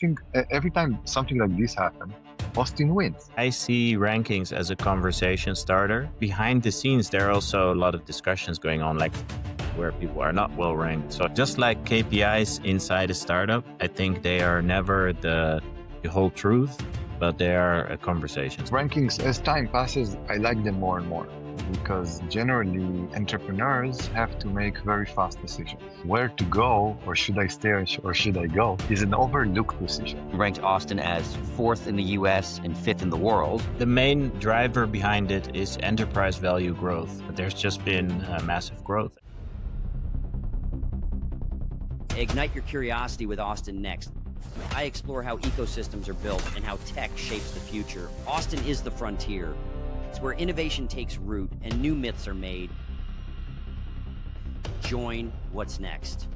think every time something like this happens, Austin wins. I see rankings as a conversation starter. Behind the scenes, there are also a lot of discussions going on, like where people are not well ranked. So just like KPIs inside a startup, I think they are never the whole truth, but they are conversations. Rankings, as time passes, I like them more and more because generally entrepreneurs have to make very fast decisions. Where to go, or should I stay or should I go, is an overlooked decision. Ranked Austin as 4th in the US and 5th in the world. The main driver behind it is enterprise value growth. There's just been massive growth. Ignite your curiosity with Austin Next. I explore how ecosystems are built and how tech shapes the future. Austin is the frontier. It's where innovation takes root and new myths are made. Join what's next.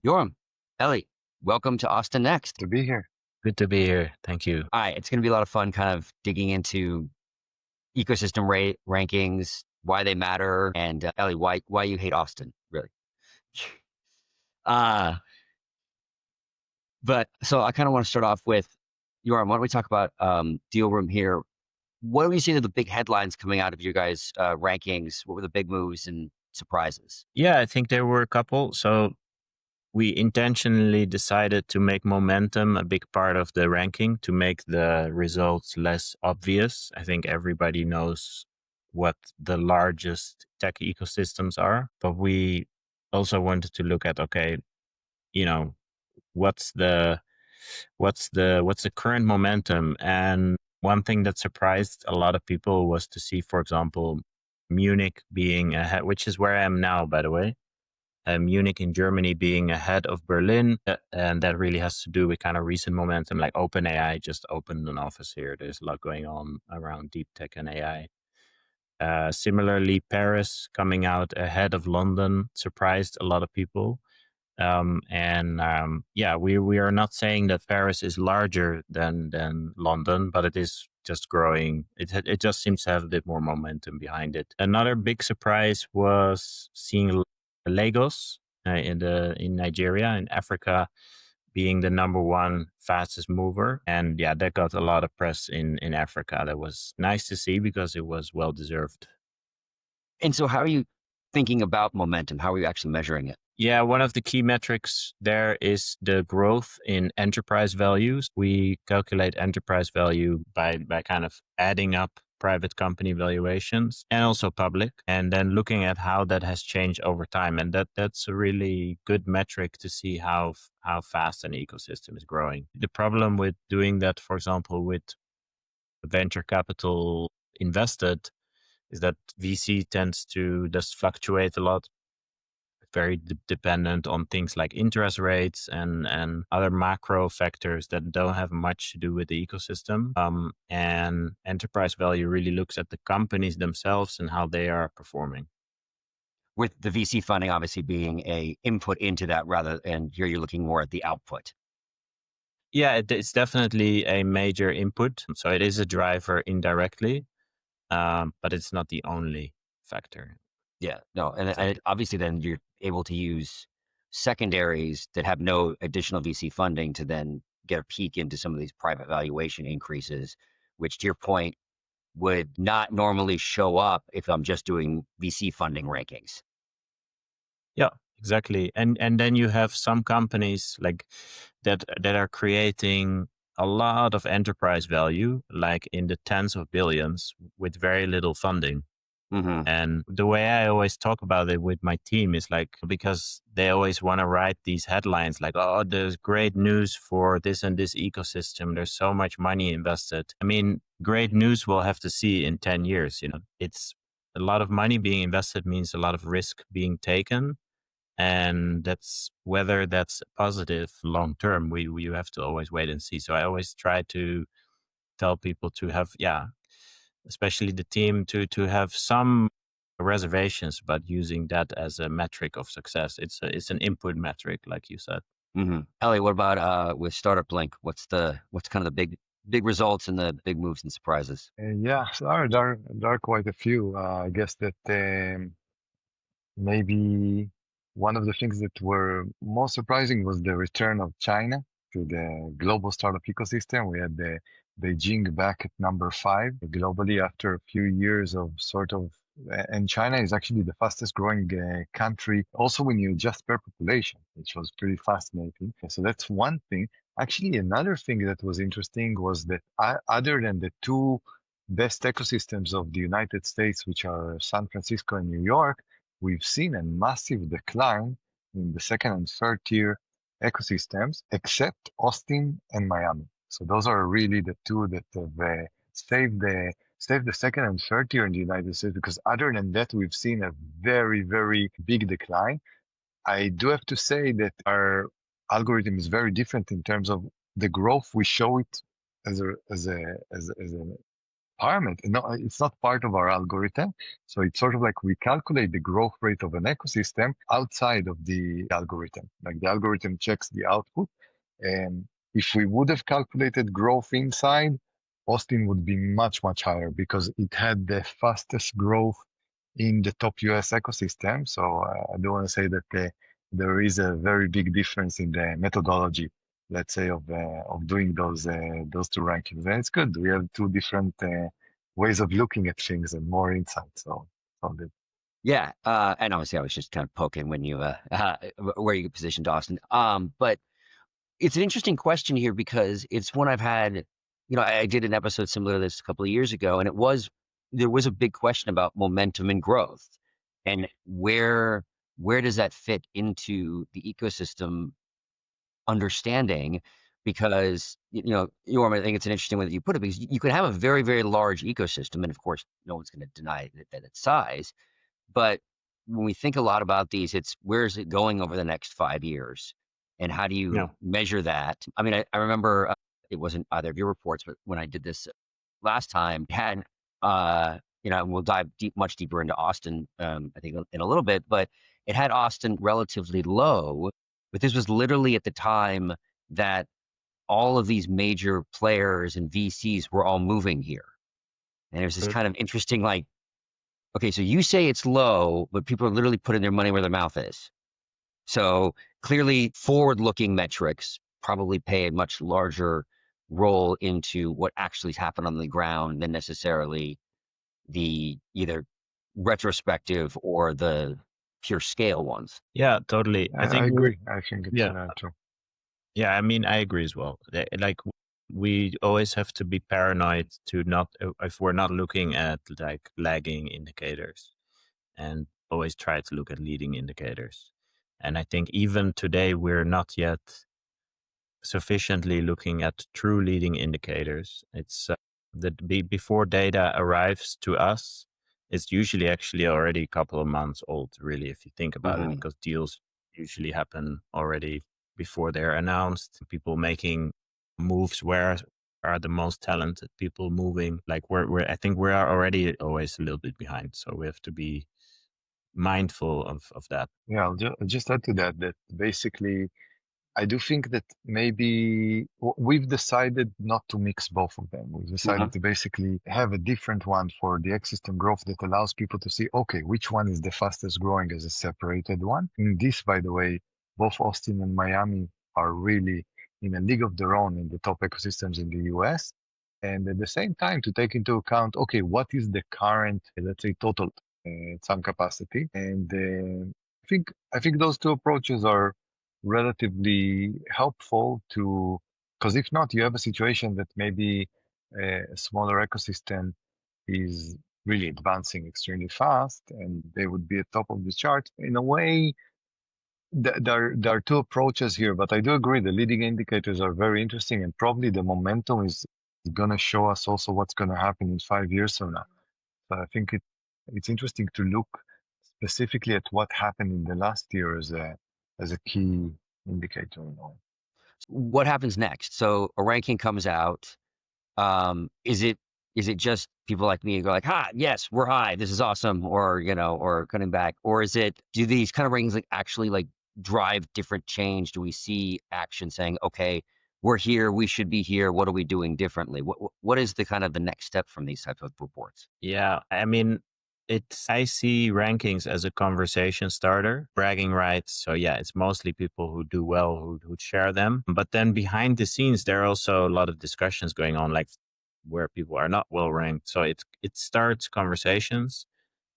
Yoram, Ellie, welcome to Austin Next. To be here. Good to be here. Thank you. All right, it's going to be a lot of fun kind of digging into ecosystem rankings, why they matter, and Ellie, why you hate Austin, really. But so I kind of want to start off with, Yoram, why don't we talk about Dealroom here? What do we see are the big headlines coming out of your guys' rankings? What were the big moves and surprises? Yeah, I think there were a couple. So we intentionally decided to make momentum a big part of the ranking to make the results less obvious. I think everybody knows what the largest tech ecosystems are, but we also wanted to look at, okay, what's the current momentum? And one thing that surprised a lot of people was to see, for example, Munich being ahead, which is where I am now, by the way. Munich in Germany being ahead of Berlin. And that really has to do with kind of recent momentum, like OpenAI just opened an office here. There's a lot going on around deep tech and AI. Similarly, Paris coming out ahead of London surprised a lot of people. We are not saying that Paris is larger than London, but it is just growing. It just seems to have a bit more momentum behind it. Another big surprise was seeing Lagos in Nigeria, in Africa, being the number one fastest mover. And yeah, that got a lot of press in Africa. That was nice to see because it was well deserved. And so how are you thinking about momentum? How are you actually measuring it? Yeah, one of the key metrics there is the growth in enterprise values. We calculate enterprise value by kind of adding up private company valuations and also public, and then looking at how that has changed over time. And that's a really good metric to see how fast an ecosystem is growing. The problem with doing that, for example, with venture capital invested, is that VC tends to just fluctuate a lot, very dependent on things like interest rates and other macro factors that don't have much to do with the ecosystem. And enterprise value really looks at the companies themselves and how they are performing. With the VC funding obviously being a input into that and here you're looking more at the output. Yeah, it's definitely a major input. So it is a driver indirectly, but it's not the only factor. Yeah, no. And obviously then you're able to use secondaries that have no additional VC funding to then get a peek into some of these private valuation increases, which to your point would not normally show up if I'm just doing VC funding rankings. Yeah, exactly. And then you have some companies like that are creating a lot of enterprise value, like in the tens of billions with very little funding. Mm-hmm. And the way I always talk about it with my team is like, because they always want to write these headlines like, oh, there's great news for this and this ecosystem. There's so much money invested. I mean, great news we'll have to see in 10 years. It's a lot of money being invested means a lot of risk being taken. And that's whether that's positive long term, we have to always wait and see. So I always try to tell people to have, especially the team, to have some reservations, but using that as a metric of success. It's an input metric, like you said. Mm-hmm. Ellie, what about with StartupBlink? What's kind of the big results and the big moves and surprises? So there are quite a few. I guess that maybe one of the things that were most surprising was the return of China to the global startup ecosystem. We had the Beijing back at number 5 globally after a few years of sort of, and China is actually the fastest growing country, also when you adjust per population, which was pretty fascinating. So that's one thing. Actually, another thing that was interesting was that other than the two best ecosystems of the United States, which are San Francisco and New York, we've seen a massive decline in the second and third tier ecosystems, except Austin and Miami. So those are really the two that have saved the second and third tier in the United States, because other than that, we've seen a very, very big decline. I do have to say that our algorithm is very different in terms of the growth. We show it as a parameter. No, it's not part of our algorithm. So it's sort of like we calculate the growth rate of an ecosystem outside of the algorithm. Like the algorithm checks the output. And if we would have calculated growth inside, Austin would be much, much higher because it had the fastest growth in the top US ecosystem. So I do want to say that there is a very big difference in the methodology, let's say, of doing those two rankings. And it's good. We have two different ways of looking at things and more insight. So all good. Yeah, and obviously I was just kind of poking when you where you positioned Austin. But it's an interesting question here because it's one I've had. I did an episode similar to this a couple of years ago, and there was a big question about momentum and growth, and where does that fit into the ecosystem understanding? Because Yoram, I think it's an interesting way that you put it, because you could have a very, very large ecosystem, and of course, no one's going to deny that its size. But when we think a lot about these, it's where is it going over the next 5 years, and how do you measure that? I mean, I remember it wasn't either of your reports, but when I did this last time, it had and we'll dive much deeper into Austin, I think in a little bit, but it had Austin relatively low. But this was literally at the time that all of these major players and VCs were all moving here. And it was this kind of interesting, like, okay, so you say it's low, but people are literally putting their money where their mouth is. So clearly forward-looking metrics probably play a much larger role into what actually happened on the ground than necessarily the either retrospective or the pure scale ones. Yeah, totally. I agree. I think it's true. Yeah, I mean, I agree as well. Like, we always have to be paranoid to not, if we're not looking at like lagging indicators, and always try to look at leading indicators. And I think even today, we're not yet sufficiently looking at true leading indicators. It's that before data arrives to us, it's usually actually already a couple of months old, really, if you think about it, because deals usually happen already before they're announced. People making moves, where are the most talented people moving? Like I think we are already always a little bit behind. So we have to be mindful of that. Yeah, I'll just add to that basically I do think that maybe we've decided not to mix both of them. We've decided to basically have a different one for the ecosystem growth that allows people to see, okay, which one is the fastest growing as a separated one. In this, by the way, both Austin and Miami are really in a league of their own in the top ecosystems in the US. And at the same time, to take into account, okay, what is the current, let's say, total some capacity? And I think those two approaches are relatively helpful because if not, you have a situation that maybe a smaller ecosystem is really advancing extremely fast and they would be at top of the chart. In a way, there are two approaches here, but I do agree the leading indicators are very interesting, and probably the momentum is going to show us also what's going to happen in 5 years from now. So I think it's interesting to look specifically at what happened in the last year as a key indicator. What happens next? So a ranking comes out. Is it just people like me who go like, yes, we're high, this is awesome, or or cutting back, or do these kind of rankings like actually like drive different change? Do we see action saying, okay, we're here, we should be here, what are we doing differently? What is the kind of the next step from these types of reports? Yeah, I mean, I see rankings as a conversation starter, bragging rights. So yeah, it's mostly people who do well who share them. But then behind the scenes, there are also a lot of discussions going on, like where people are not well ranked. So it starts conversations,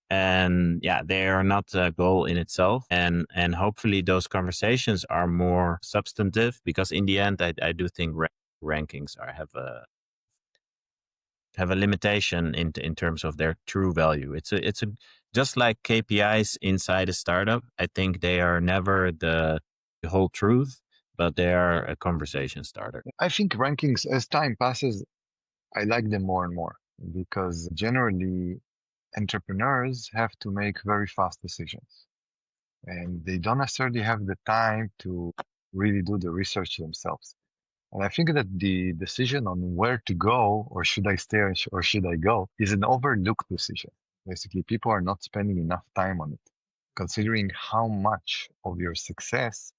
and yeah, they are not a goal in itself. And hopefully those conversations are more substantive, because in the end, I do think rankings have a limitation in terms of their true value. It's a just like KPIs inside a startup. I think they are never the whole truth, but they are a conversation starter. I think rankings, as time passes, I like them more and more because generally entrepreneurs have to make very fast decisions and they don't necessarily have the time to really do the research themselves. And I think that the decision on where to go, or should I stay or should I go, is an overlooked decision. Basically, people are not spending enough time on it, considering how much of your success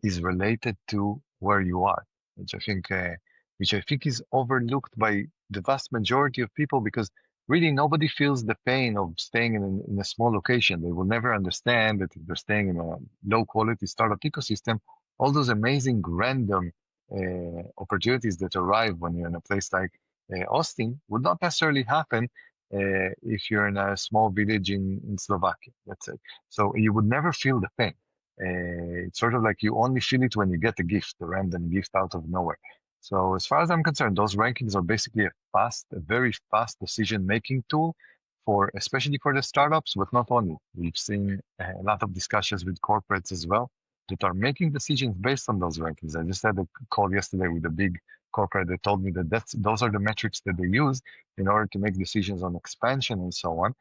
is related to where you are, which I think is overlooked by the vast majority of people because really nobody feels the pain of staying in a small location. They will never understand that if they're staying in a low quality startup ecosystem, all those amazing random opportunities that arrive when you're in a place like Austin would not necessarily happen if you're in a small village in Slovakia, let's say. So you would never feel the pain. It's sort of like you only feel it when you get a gift, a random gift out of nowhere. So as far as I'm concerned, those rankings are basically a very fast decision-making tool for, especially for the startups, but not only. We've seen a lot of discussions with corporates as well that are making decisions based on those rankings. I just had a call yesterday with a big corporate that told me that those are the metrics that they use in order to make decisions on expansion and so on.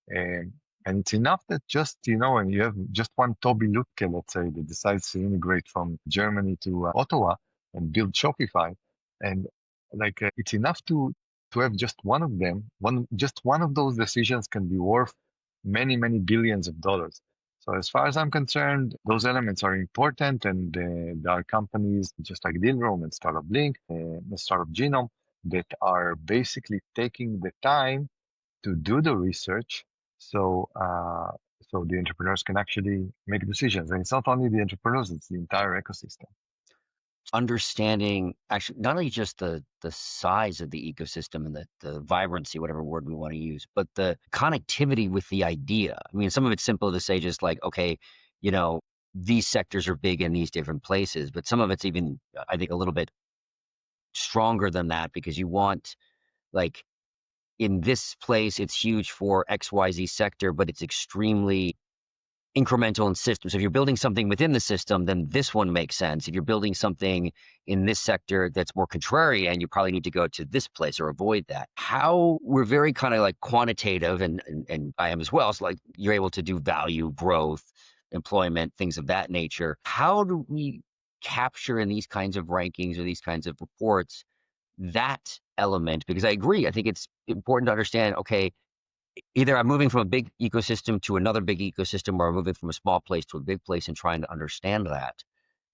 And it's enough that just, and you have just one Toby Lutke, let's say, that decides to immigrate from Germany to Ottawa and build Shopify. And it's enough to have just one of them, just one of those decisions can be worth many, many billions of dollars. So as far as I'm concerned, those elements are important, and there are companies just like Dealroom and StartupBlink, Startup Genome, that are basically taking the time to do the research so the entrepreneurs can actually make decisions. And it's not only the entrepreneurs, it's the entire ecosystem. Understanding actually not only just the size of the ecosystem and the vibrancy, whatever word we want to use, but the connectivity with the idea. I mean, some of it's simple to say just like, okay, these sectors are big in these different places, but some of it's even, I think, a little bit stronger than that, because you want, like, in this place, it's huge for XYZ sector, but it's extremely incremental in systems. So if you're building something within the system, then this one makes sense. If you're building something in this sector that's more contrarian, you probably need to go to this place or avoid that. How we're very kind of like quantitative, and I am as well. So like you're able to do value, growth, employment, things of that nature. How do we capture in these kinds of rankings or these kinds of reports that element? Because I agree, I think it's important to understand, okay, either I'm moving from a big ecosystem to another big ecosystem, or I'm moving from a small place to a big place, and trying to understand that.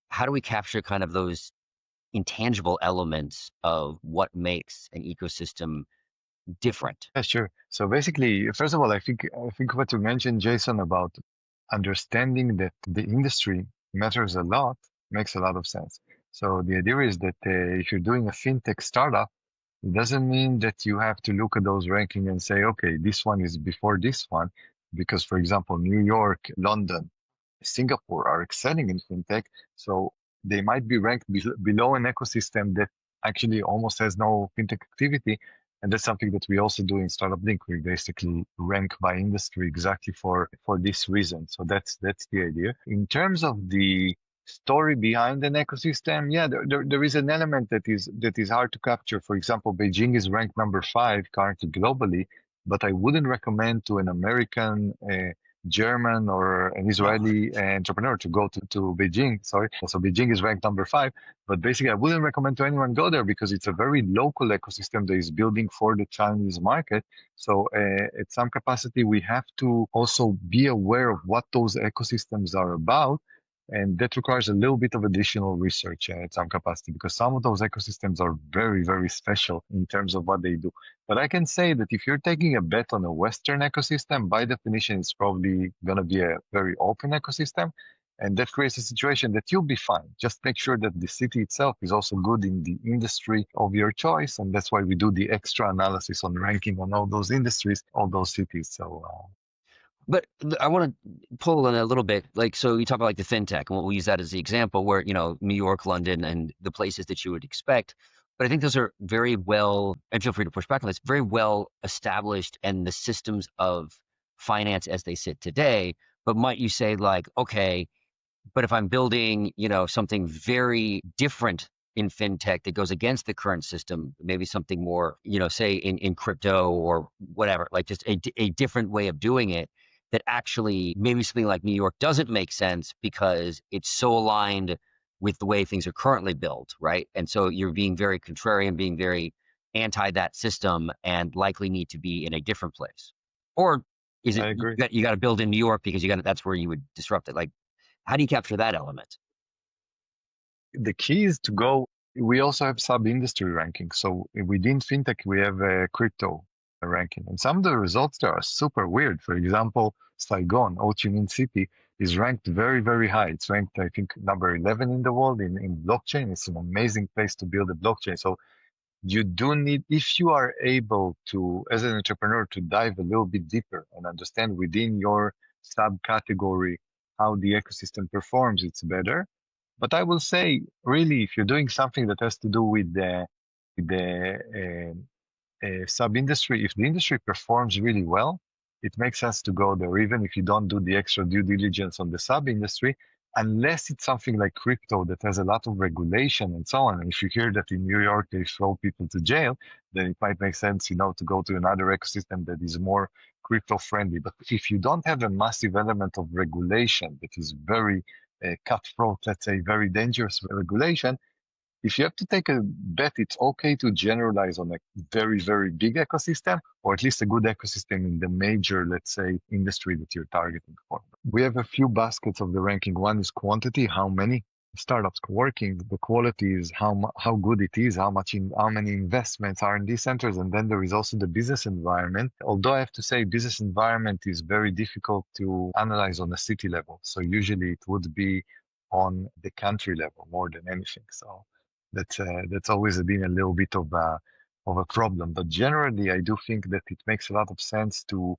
How do we capture kind of those intangible elements of what makes an ecosystem different? Yeah, sure. So basically, first of all, I think what you mentioned, Jason, about understanding that the industry matters a lot makes a lot of sense. So the idea is that if you're doing a fintech startup, it doesn't mean that you have to look at those rankings and say, okay, this one is before this one, because, for example, New York, London, Singapore are excelling in fintech, so they might be ranked below an ecosystem that actually almost has no fintech activity. And that's something that we also do in StartupBlink. We basically rank by industry exactly for this reason. So that's the idea. In terms of the story behind an ecosystem, yeah, there is an element that is hard to capture. For example, Beijing is ranked number 5 currently globally, but I wouldn't recommend to an American, German, or an Israeli entrepreneur to go to Beijing. Sorry, so Beijing is ranked number 5, but basically I wouldn't recommend to anyone go there because it's a very local ecosystem that is building for the Chinese market. So at some capacity, we have to also be aware of what those ecosystems are about, And that requires a little bit of additional research at some capacity because some of those ecosystems are very, very special in terms of what they do. But I can say that if you're taking a bet on a Western ecosystem, by definition, it's probably going to be a very open ecosystem. And that creates a situation that you'll be fine. Just make sure that the city itself is also good in the industry of your choice. And that's why we do the extra analysis on ranking on all those industries, all those cities. So, But I want to pull in a little bit, like, so you talk about like the fintech, and we'll use that as the example where, New York, London, and the places that you would expect. But I think those are very well, and feel free to push back on this, very well established and the systems of finance as they sit today. But might you say like, okay, but if I'm building, something very different in fintech that goes against the current system, maybe something more, say in crypto or whatever, like just a different way of doing it, that actually maybe something like New York doesn't make sense because it's so aligned with the way things are currently built, right? And so you're being very contrarian, being very anti that system, and likely need to be in a different place. Or is I it agree. you got to build in New York because that's where you would disrupt it? Like, how do you capture that element? The key is to go. We also have sub-industry ranking. So within fintech, we have a crypto ranking, and some of the results there are super weird. For example, Saigon, Ho Chi Minh City, is ranked very, very high. It's ranked, I think, number 11 in the world in blockchain. It's an amazing place to build a blockchain. So you do need, if you are able to, as an entrepreneur, to dive a little bit deeper and understand within your subcategory how the ecosystem performs, it's better. But I will say, really, if you're doing something that has to do with the sub-industry, if the industry performs really well, it makes sense to go there, even if you don't do the extra due diligence on the sub-industry, unless it's something like crypto that has a lot of regulation and so on. And if you hear that in New York they throw people to jail, then it might make sense, to go to another ecosystem that is more crypto friendly. But if you don't have a massive element of regulation that is very cutthroat, let's say very dangerous regulation, if you have to take a bet, it's okay to generalize on a very, very big ecosystem, or at least a good ecosystem in the major, let's say, industry that you're targeting for. We have a few baskets of the ranking. One is quantity, how many startups are working. The quality is how good it is, how many investments, R&D centers, and then there is also the business environment. Although I have to say, business environment is very difficult to analyze on a city level. So usually it would be on the country level more than anything. So that's always been a little bit of a problem. But generally, I do think that it makes a lot of sense to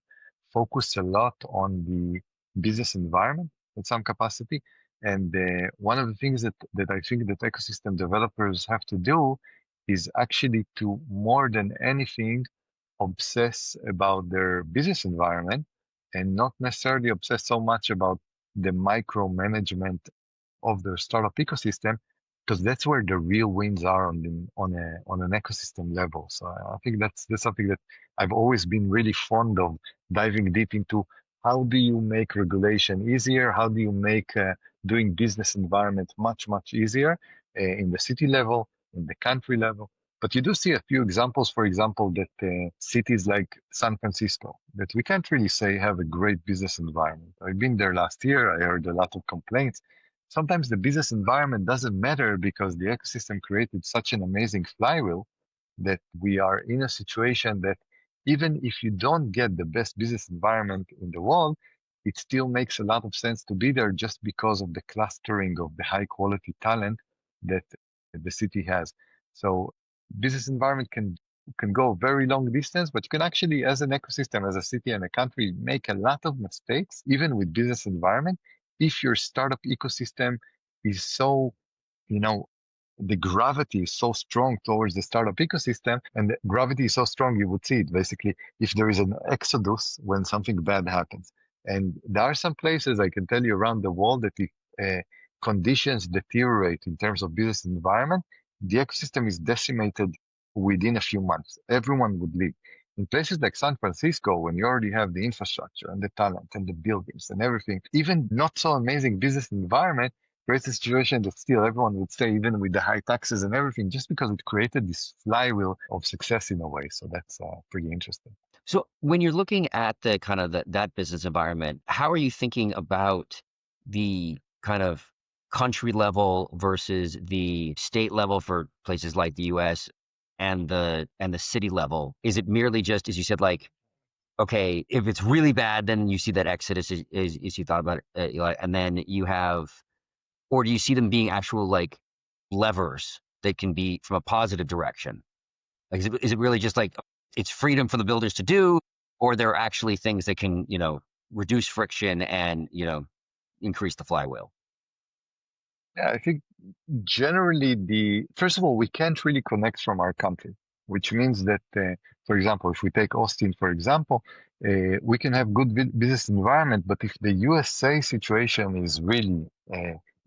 focus a lot on the business environment at some capacity. And one of the things that I think that ecosystem developers have to do is actually to, more than anything, obsess about their business environment and not necessarily obsess so much about the micromanagement of their startup ecosystem, because that's where the real wins are on an ecosystem level. So I think that's something that I've always been really fond of, diving deep into. How do you make regulation easier? How do you make doing business environment much easier in the city level, in the country level? But you do see a few examples, for example, that cities like San Francisco, that we can't really say have a great business environment. I've been there last year. I heard a lot of complaints. Sometimes the business environment doesn't matter because the ecosystem created such an amazing flywheel that we are in a situation that even if you don't get the best business environment in the world, it still makes a lot of sense to be there just because of the clustering of the high quality talent that the city has. So business environment can go very long distance, but you can actually, as an ecosystem, as a city and a country, make a lot of mistakes, even with business environment, if your startup ecosystem is so, the gravity is so strong towards the startup ecosystem, and the gravity is so strong, you would see it basically if there is an exodus when something bad happens. And there are some places I can tell you around the world that if conditions deteriorate in terms of business environment, the ecosystem is decimated within a few months. Everyone would leave. In places like San Francisco, when you already have the infrastructure and the talent and the buildings and everything, even not so amazing business environment creates a situation that still everyone would stay, even with the high taxes and everything, just because it created this flywheel of success in a way. So that's pretty interesting. So when you're looking at the kind of that business environment, how are you thinking about the kind of country level versus the state level for places like the US and the city level? Is it merely just, as you said, like, okay, if it's really bad, then you see that exodus is you thought about it, Eli, and then you have, or do you see them being actual like levers that can be from a positive direction? Like, is it really just like it's freedom for the builders to do, or there are actually things that can, reduce friction and, increase the flywheel? Yeah, I think generally first of all, we can't really connect from our country, which means that, for example, if we take Austin, for example, we can have good business environment, but if the USA situation is really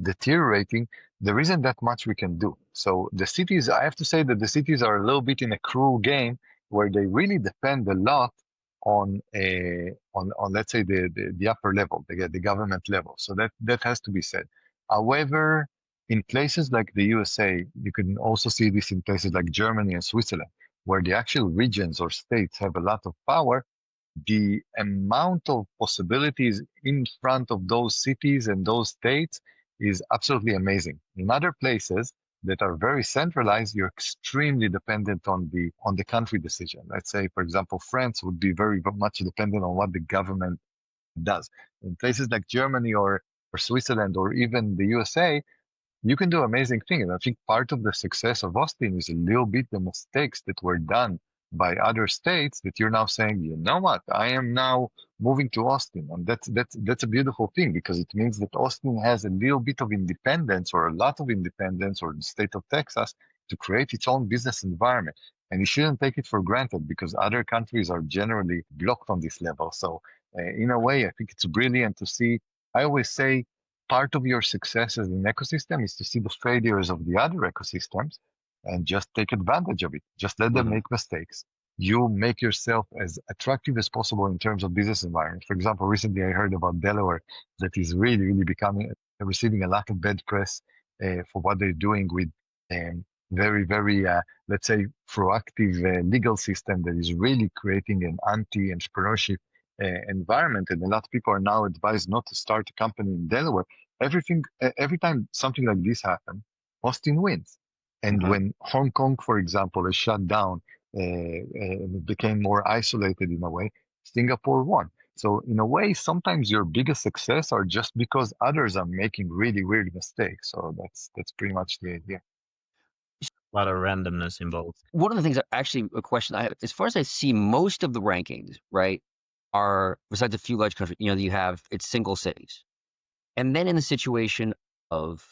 deteriorating, there isn't that much we can do. So the cities, I have to say that the cities are a little bit in a cruel game where they really depend a lot on let's say the upper level, the government level. So that has to be said. However, in places like the USA, you can also see this in places like Germany and Switzerland, where the actual regions or states have a lot of power. The amount of possibilities in front of those cities and those states is absolutely amazing. In other places that are very centralized, you're extremely dependent on the country decision. Let's say, for example, France would be very much dependent on what the government does. In places like Germany or Switzerland or even the USA, you can do amazing things. And I think part of the success of Austin is a little bit the mistakes that were done by other states that you're now saying, you know what, I am now moving to Austin. And that's a beautiful thing because it means that Austin has a little bit of independence or a lot of independence, or the state of Texas, to create its own business environment. And you shouldn't take it for granted because other countries are generally blocked on this level. So in a way, I think it's brilliant to see. I always say part of your success as an ecosystem is to see the failures of the other ecosystems and just take advantage of it. Just let them make mistakes. You make yourself as attractive as possible in terms of business environment. For example, recently I heard about Delaware that is really, really receiving a lot of bad press for what they're doing with very, very, let's say, proactive legal system that is really creating an anti-entrepreneurship environment, and a lot of people are now advised not to start a company in Delaware. Every time something like this happens, Austin wins. And when Hong Kong, for example, is shut down and it became more isolated in a way, Singapore won. So in a way, sometimes your biggest success are just because others are making really weird mistakes. So that's pretty much the idea. A lot of randomness involved. One of the things, actually, a question I have, as far as I see, most of the rankings, right, are, besides a few large countries, you have, it's single cities. And then in the situation of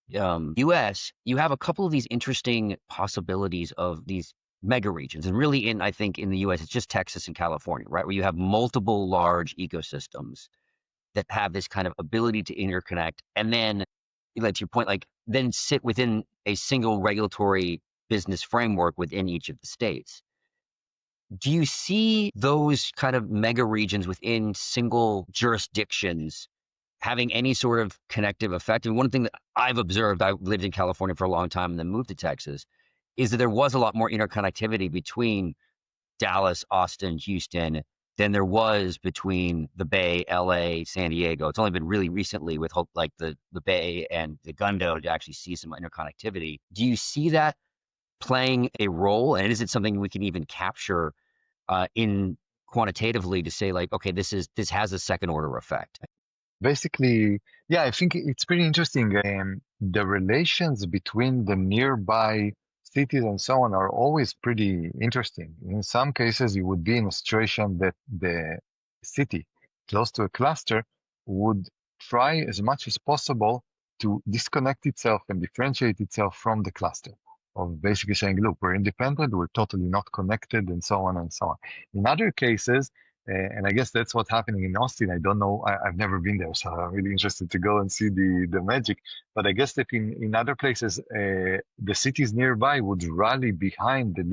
US, you have a couple of these interesting possibilities of these mega regions. And really I think in the US, it's just Texas and California, right? Where you have multiple large ecosystems that have this kind of ability to interconnect. And then, to your point, like then sit within a single regulatory business framework within each of the states. Do you see those kind of mega regions within single jurisdictions having any sort of connective effect? And one thing that I've observed, I lived in California for a long time and then moved to Texas, is that there was a lot more interconnectivity between Dallas, Austin, Houston than there was between the Bay, LA, San Diego. It's only been really recently with like the Bay and the Gundo to actually see some interconnectivity. Do you see that playing a role? And is it something we can even capture in quantitatively to say like, okay, this has a second order effect? Basically, yeah, I think it's pretty interesting. The relations between the nearby cities and so on are always pretty interesting. In some cases, you would be in a situation that the city close to a cluster would try as much as possible to disconnect itself and differentiate itself from the cluster, of basically saying, look, we're independent, we're totally not connected, and so on and so on. In other cases, and I guess that's what's happening in Austin. I don't know. I've never been there, so I'm really interested to go and see the magic. But I guess that in other places, the cities nearby would rally behind the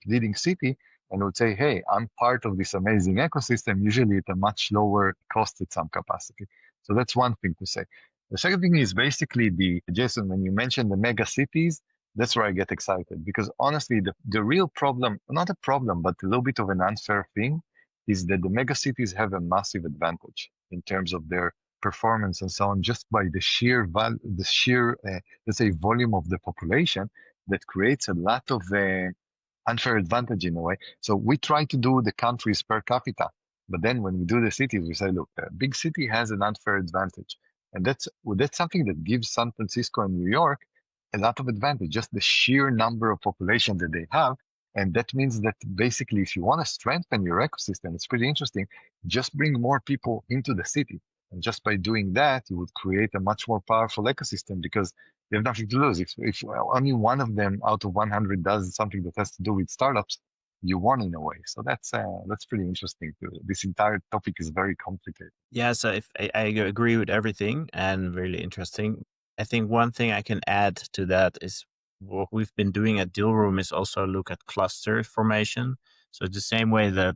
leading city, and would say, hey, I'm part of this amazing ecosystem, usually at a much lower cost at some capacity. So that's one thing to say. The second thing is basically Jason, when you mentioned the mega cities, that's where I get excited. Because honestly, the real problem, not a problem, but a little bit of an unfair thing, is that the mega cities have a massive advantage in terms of their performance and so on just by the sheer let's say volume of the population that creates a lot of unfair advantage in a way. So we try to do the countries per capita, but then when we do the cities, we say, look, a big city has an unfair advantage, and that's something that gives San Francisco and New York a lot of advantage, just the sheer number of population that they have. And that means that basically, if you want to strengthen your ecosystem, it's pretty interesting. Just bring more people into the city. And just by doing that, you would create a much more powerful ecosystem because you have nothing to lose. If only one of them out of 100 does something that has to do with startups, you won in a way. So that's pretty interesting too. This entire topic is very complicated. Yeah, so if I agree with everything and really interesting. I think one thing I can add to that is what we've been doing at Dealroom is also look at cluster formation. So the same way that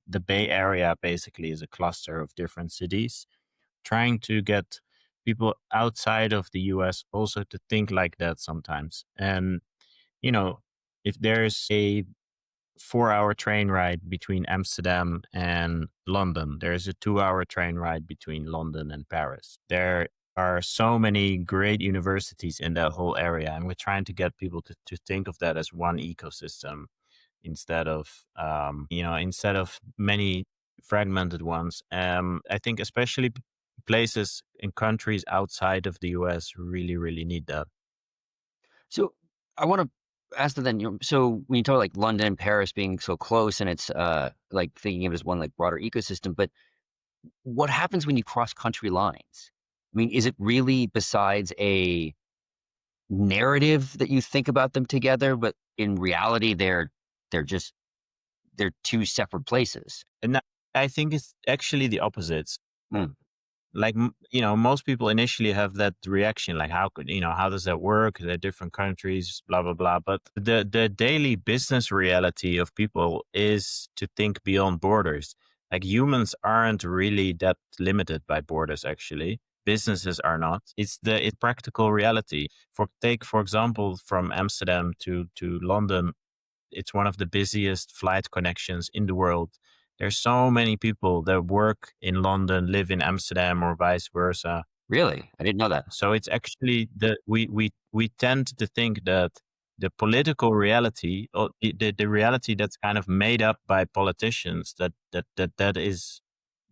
the Bay Area basically is a cluster of different cities, trying to get people outside of the US also to think like that sometimes. And, if there's a 4-hour train ride between Amsterdam and London. There's a 2-hour train ride between London and Paris. There are so many great universities in that whole area, and we're trying to get people to think of that as one ecosystem instead of many fragmented ones. I think especially places in countries outside of the US really, really need that. So I want to ask that then, so when you talk like London, Paris being so close and it's like thinking of it as one like broader ecosystem, but what happens when you cross country lines? I mean, is it really besides a narrative that you think about them together, but in reality, they're two separate places? And I think it's actually the opposites. Like, most people initially have that reaction, like, how does that work? They're different countries, blah, blah, blah. But the daily business reality of people is to think beyond borders. Like, humans aren't really that limited by borders, actually. Businesses are not. It's practical reality. For example, from Amsterdam to London, it's one of the busiest flight connections in the world. There's so many people that work in London, live in Amsterdam, or vice versa. Really? I didn't know that. So it's actually we tend to think that the political reality, or the reality that's kind of made up by politicians, that is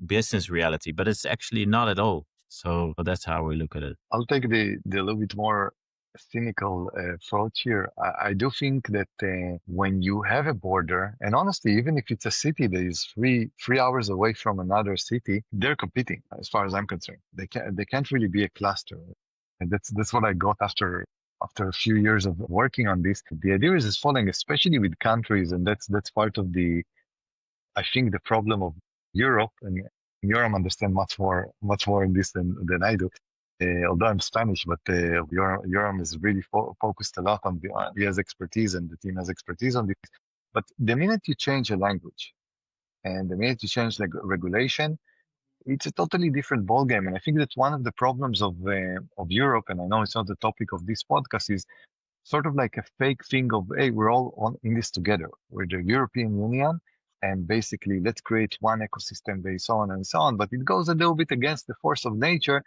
business reality, but it's actually not at all. So that's how we look at it. I'll take the little bit more cynical approach here. I do think that when you have a border, and honestly, even if it's a city that is 3 hours away from another city, they're competing. As far as I'm concerned, they can't really be a cluster, and that's what I got after a few years of working on this. The idea is falling, especially with countries, and that's part of I think the problem of Europe, and Yoram understand much more in this than I do. Although I'm Spanish, but Yoram is really focused a lot on he has expertise, and the team has expertise on this. But the minute you change a language, and the minute you change like regulation, it's a totally different ballgame. And I think that's one of the problems of Europe. And I know it's not the topic of this podcast. Is sort of like a fake thing of, hey, we're all in this together. We're the European Union, and basically let's create one ecosystem based on and so on. But it goes a little bit against the force of nature,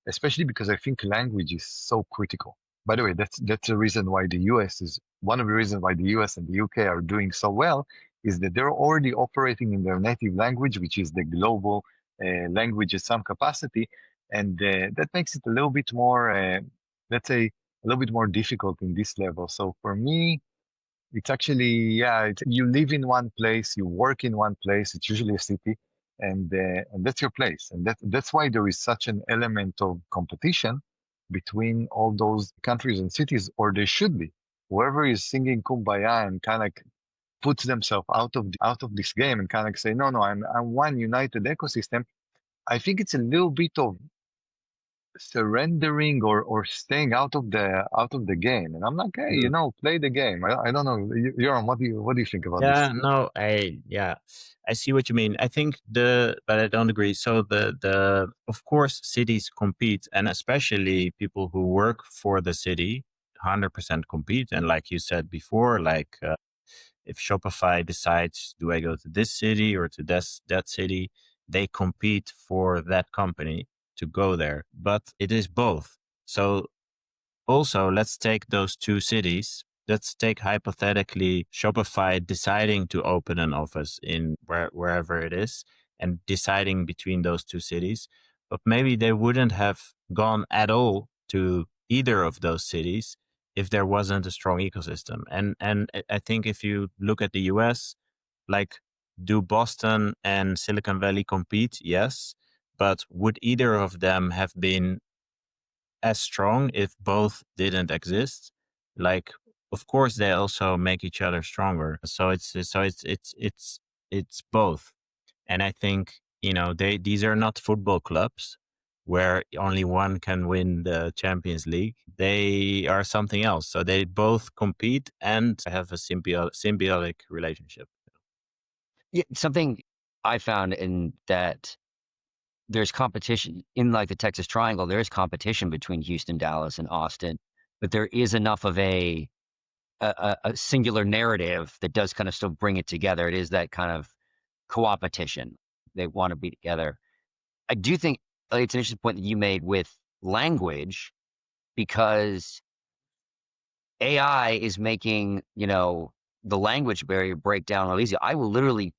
especially because I think language is so critical. By the way, that's the reason why the US is one of the reasons why the US and the UK are doing so well, is that they're already operating in their native language, which is the global language at some capacity. And that makes it a little bit more, let's say, a little bit more difficult in this level. So for me, it's actually, you live in one place, you work in one place, it's usually a city, and that's your place. And that's why there is such an element of competition between all those countries and cities, or there should be. Whoever is singing Kumbaya and kind of like puts themselves out of this game and kind of say, no, I'm one united ecosystem. I think it's a little bit of surrendering or staying out of the game. And I'm like, hey, play the game. I don't know. Yoram, what do you think about this? Yeah, no, I see what you mean. I think but I don't agree. So the of course cities compete, and especially people who work for the city 100% compete. And like you said before, like if Shopify decides, do I go to this city or to that city, they compete for that company. to go there, but it is both. So also, let's take those two cities. Let's take hypothetically Shopify deciding to open an office in wherever it is and deciding between those two cities. But maybe they wouldn't have gone at all to either of those cities if there wasn't a strong ecosystem. And I think if you look at the US, like, do Boston and Silicon Valley compete? Yes. But would either of them have been as strong if both didn't exist? Like, of course they also make each other stronger. So it's both. And I think, these are not football clubs where only one can win the Champions League. They are something else. So they both compete and have a symbiotic relationship. Yeah, something I found in that there's competition in like the Texas Triangle. There is competition between Houston, Dallas, and Austin, but there is enough of a singular narrative that does kind of still bring it together. It is that kind of co-opetition. They want to be together. I do think it's an interesting point that you made with language, because AI is making, the language barrier break down a lot easier. I will literally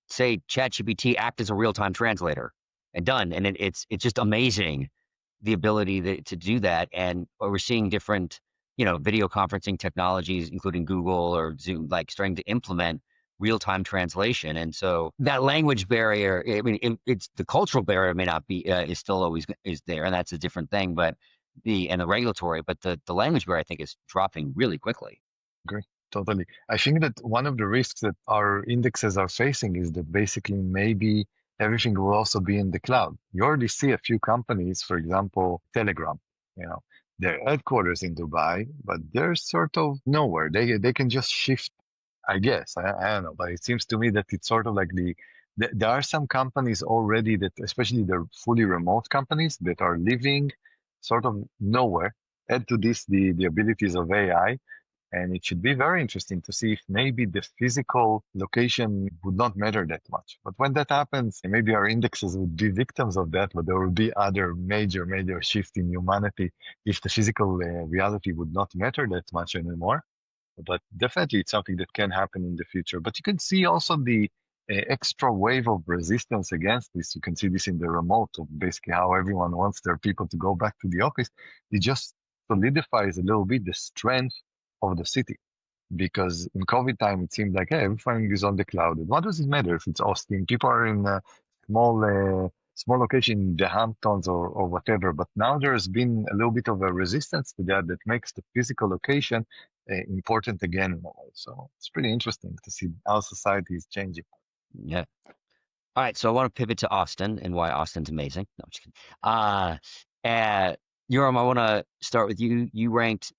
say ChatGPT act as a real-time translator and done. And it's just amazing the ability to do that. And we're seeing different, video conferencing technologies, including Google or Zoom, like starting to implement real-time translation. And so that language barrier, I mean, it's the cultural barrier may not be, is still always is there. And that's a different thing, but the regulatory, but the language barrier, I think, is dropping really quickly. Agree. Totally. I think that one of the risks that our indexes are facing is that basically maybe everything will also be in the cloud. You already see a few companies, for example, Telegram, their headquarters in Dubai, but they're sort of nowhere. They can just shift, I guess. I don't know, but it seems to me that it's sort of like there are some companies already that, especially the fully remote companies, that are living sort of nowhere. Add to this the abilities of AI. And it should be very interesting to see if maybe the physical location would not matter that much. But when that happens, maybe our indexes would be victims of that, but there will be other major shift in humanity if the physical reality would not matter that much anymore. But definitely it's something that can happen in the future. But you can see also the extra wave of resistance against this. You can see this in the remote of basically how everyone wants their people to go back to the office. It just solidifies a little bit the strength of the city, because in COVID time it seemed like, hey, everything is on the cloud. And what does it matter if it's Austin? People are in a small location in the Hamptons or whatever. But now there's been a little bit of a resistance to that makes the physical location important again. So it's pretty interesting to see how society is changing. Yeah. All right. So I want to pivot to Austin and why Austin's amazing. No, I'm just kidding. Yoram, I want to start with you. You ranked,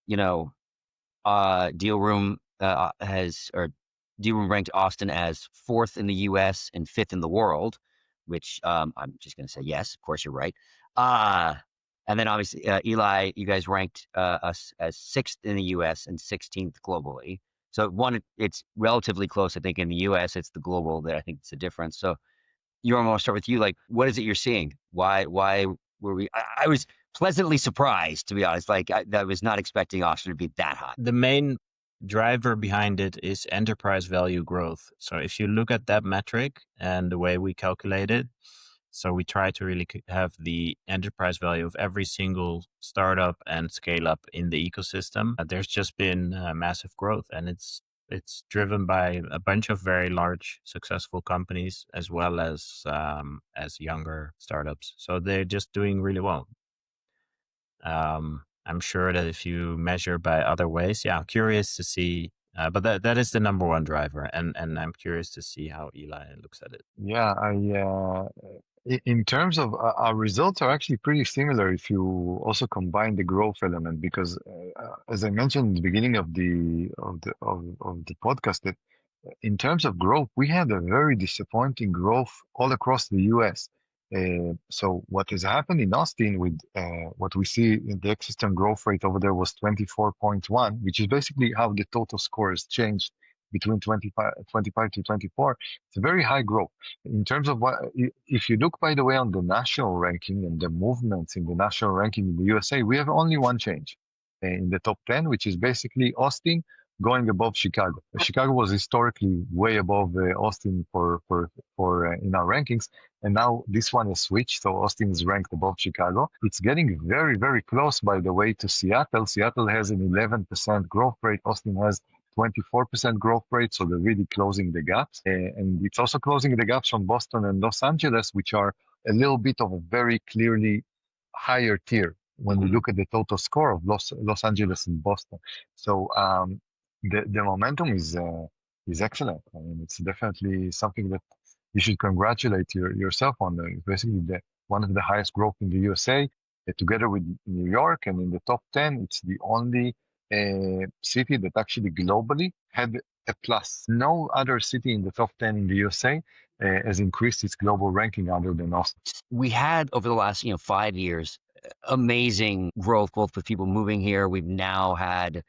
Dealroom Dealroom ranked Austin as 4th in the US and 5th in the world, which I'm just going to say yes, of course you're right. And then obviously, Eli, you guys ranked us as 6th in the US and 16th globally. So it's relatively close, I think, in the US. It's the global that I think it's a difference. So Yoram, I want to start with you. Like, what is it you're seeing? Why were we? I was pleasantly surprised, to be honest. Like, I was not expecting Austin to be that hot. The main driver behind it is enterprise value growth. So if you look at that metric and the way we calculate it, so we try to really have the enterprise value of every single startup and scale up in the ecosystem. There's just been massive growth, and it's driven by a bunch of very large successful companies as well as younger startups. So they're just doing really well. I'm sure that if you measure by other ways, I'm curious to see, but that is the number one driver, and I'm curious to see how Eli looks at it. Yeah, in terms of our results are actually pretty similar if you also combine the growth element, because as I mentioned in the beginning of the podcast, that in terms of growth, we had a very disappointing growth all across the US. So what has happened in Austin with what we see in the ecosystem growth rate over there was 24.1, which is basically how the total score has changed between 25 to 24. It's a very high growth. In terms of what, if you look, by the way, on the national ranking and the movements in the national ranking in the USA, we have only one change in the top 10, which is basically Austin going above Chicago. Chicago was historically way above Austin for in our rankings, and now this one has switched, so Austin is ranked above Chicago. It's getting very, very close, by the way, to Seattle. Seattle has an 11% growth rate. Austin has 24% growth rate, so they're really closing the gaps. And it's also closing the gaps from Boston and Los Angeles, which are a little bit of a very clearly higher tier when we look at the total score of Los Angeles and Boston. So the momentum is excellent. I mean, it's definitely something that you should congratulate yourself on. It's basically one of the highest growth in the USA, together with New York, and in the top 10, it's the only city that actually globally had a plus. No other city in the top 10 in the USA has increased its global ranking other than Austin. We had over the last 5 years amazing growth, both with people moving here. We've now had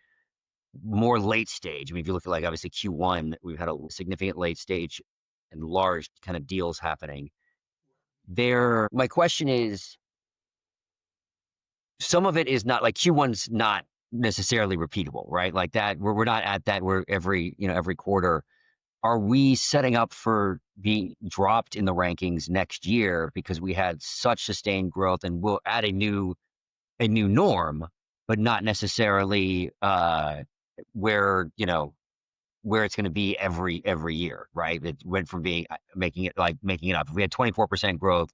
more late stage. I mean, if you look at like obviously Q1, we've had a significant late stage and large kind of deals happening there. My question is, some of it is not like Q1's not necessarily repeatable, right? Like that, we're not at that where every quarter. Are we setting up for being dropped in the rankings next year because we had such sustained growth, and we'll add a new norm, but not necessarily where it's going to be every year, right? It went from being making it up. If we had 24% growth,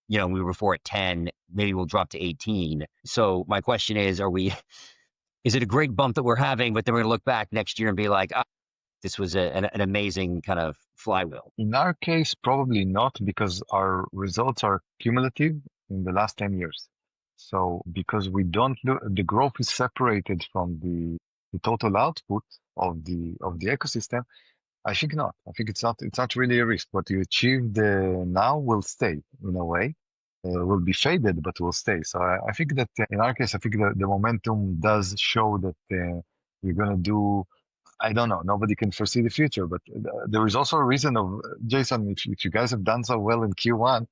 we were before at 10, maybe we'll drop to 18. So my question is, is it a great bump that we're having, but then we're going to look back next year and be like, this was an amazing kind of flywheel? In our case, probably not, because our results are cumulative in the last 10 years. So because we don't look, the growth is separated from the total output of the ecosystem. I think not. I think it's not really a risk. What you achieved now will stay in a way. Will be faded, but will stay. So I think that in our case, I think the momentum does show that we're going to do. I don't know. Nobody can foresee the future, but there is also a reason of, Jason, if you guys have done so well in Q1,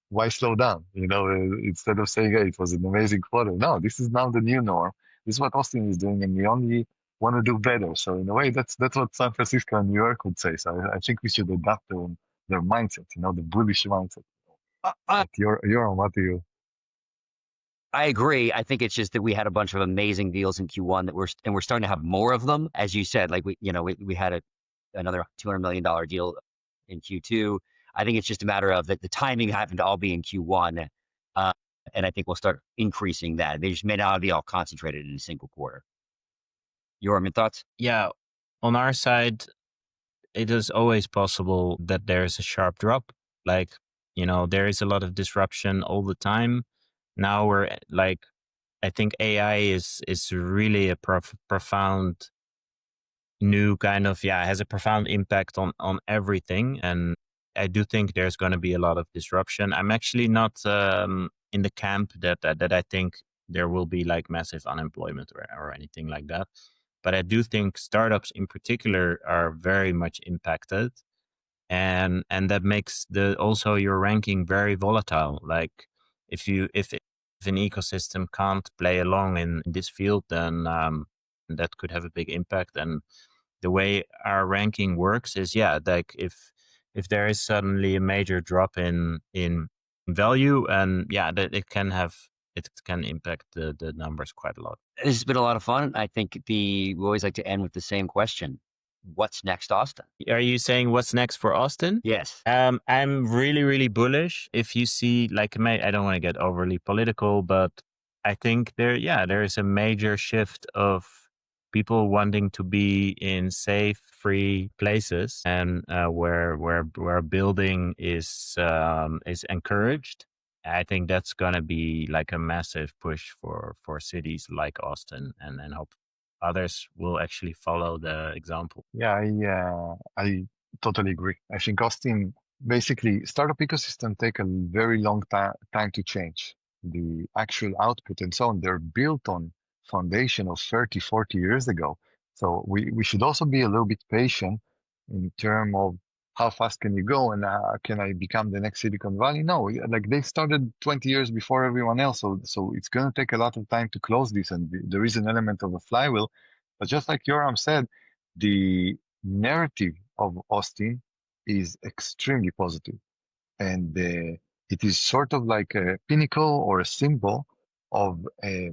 why slow down? Instead of saying, hey, it was an amazing quarter. No, this is now the new norm. This is what Austin is doing, and we only want to do better. So in a way, that's what San Francisco and New York would say. So I think we should adapt to their mindset, the bullish mindset. Yoram, what do you? I agree. I think it's just that we had a bunch of amazing deals in Q1 and we're starting to have more of them. As you said, like we had another $200 million deal in Q2. I think it's just a matter of that the timing happened to all be in Q1. And I think we'll start increasing that. They just may not be all concentrated in a single quarter. Yoram, your thoughts? Yeah. On our side, it is always possible that there's a sharp drop. Like, there is a lot of disruption all the time. Now we're like, I think AI is really a profound new kind of, has a profound impact on everything. And I do think there's going to be a lot of disruption. I'm actually not in the camp that I think there will be like massive unemployment or anything like that. But I do think startups in particular are very much impacted. And that makes also your ranking very volatile. Like if an ecosystem can't play along in this field, then that could have a big impact. And the way our ranking works is, like if there is suddenly a major drop in value, and that it can impact the numbers quite a lot. This has been a lot of fun. I think we always like to end with the same question. What's next, Austin? Are you saying what's next for Austin? Yes. I'm really, really bullish. If you see, like, I don't want to get overly political, but I think there is a major shift of people wanting to be in safe, free places, and where building is encouraged. I think that's gonna be like a massive push for cities like Austin, and hope others will actually follow the example. Yeah, I totally agree. I think Austin, basically, startup ecosystem take a very long time to change. The actual output and so on, they're built on foundation of 30, 40 years ago. So we should also be a little bit patient in terms of how fast can you go and can I become the next Silicon Valley? No, like they started 20 years before everyone else. So it's going to take a lot of time to close this. And there is an element of a flywheel. But just like Yoram said, the narrative of Austin is extremely positive. And it is sort of like a pinnacle or a symbol of a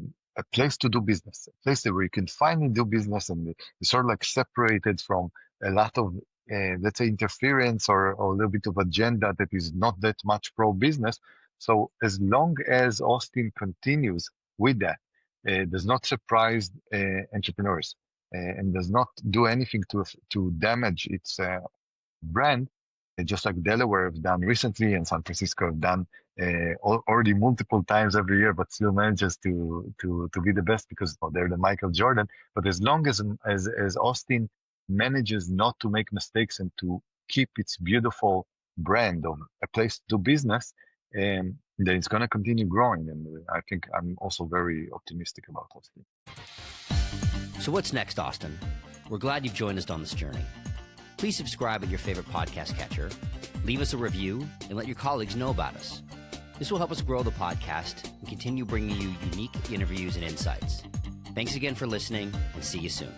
place to do business, a place where you can finally do business, and it's sort of like separated from a lot of, let's say, interference or a little bit of agenda that is not that much pro-business. So as long as Austin continues with that, does not surprise entrepreneurs and does not do anything to damage its brand, just like Delaware have done recently and San Francisco have done already multiple times every year, but still manages to be the best because they're the Michael Jordan. But as long as Austin manages not to make mistakes and to keep its beautiful brand of a place to do business, then it's going to continue growing. And I think I'm also very optimistic about Austin. So what's next, Austin? We're glad you've joined us on this journey. Please subscribe at your favorite podcast catcher, leave us a review, and let your colleagues know about us. This will help us grow the podcast and continue bringing you unique interviews and insights. Thanks again for listening, and see you soon.